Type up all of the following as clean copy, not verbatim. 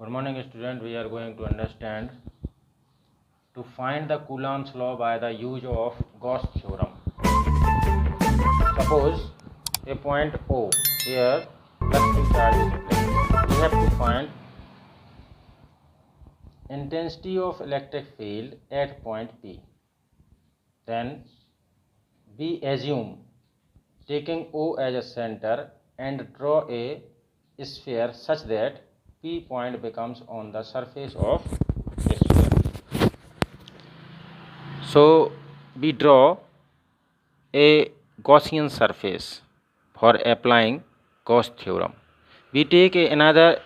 Good morning, student. We are going to understand to find the Coulomb's law by the use of Gauss theorem. Suppose a point O, here flux charge is placed. We have to find intensity of electric field at point P. Then we assume taking O as a center and draw a sphere such that P point becomes on the surface of a sphere. So we draw a Gaussian surface for applying Gauss theorem. We take another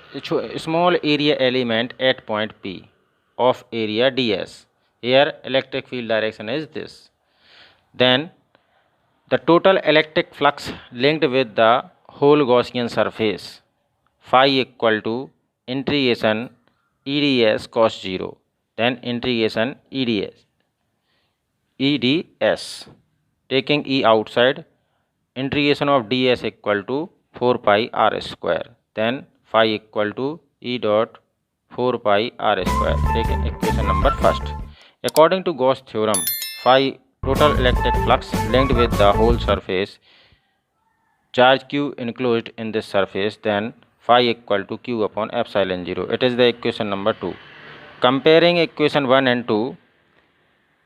small area element at point P of area ds. Here electric field direction is this. Then the total electric flux linked with the whole Gaussian surface phi equal to integration eds cos 0, then integration eds, taking e outside, integration of ds equal to 4 pi r square, then phi equal to e dot 4 pi r square, taking equation number first. According to Gauss theorem, phi total electric flux linked with the whole surface, charge q enclosed in this surface, then phi equal to q upon epsilon 0. It is the equation number 2. Comparing equation 1 and 2,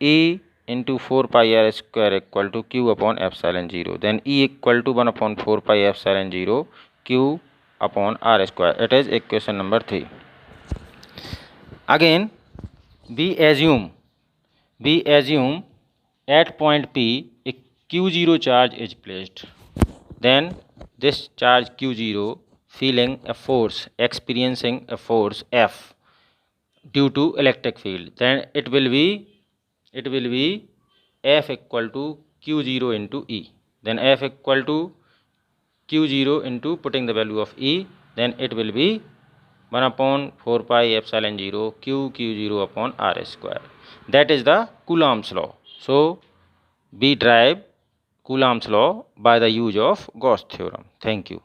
E into 4 pi r square equal to q upon epsilon 0. Then E equal to 1 upon 4 pi epsilon 0 q upon r square. It is equation number 3. Again, we assume at point P a q0 charge is placed. Then this charge q0 experiencing a force F due to electric field, then it will be F equal to q0 into E. Then F equal to q0 into, putting the value of E, then it will be 1 upon 4 pi epsilon 0 q0 upon r square. That is the Coulomb's law. So we derive Coulomb's law by the use of Gauss theorem. Thank you.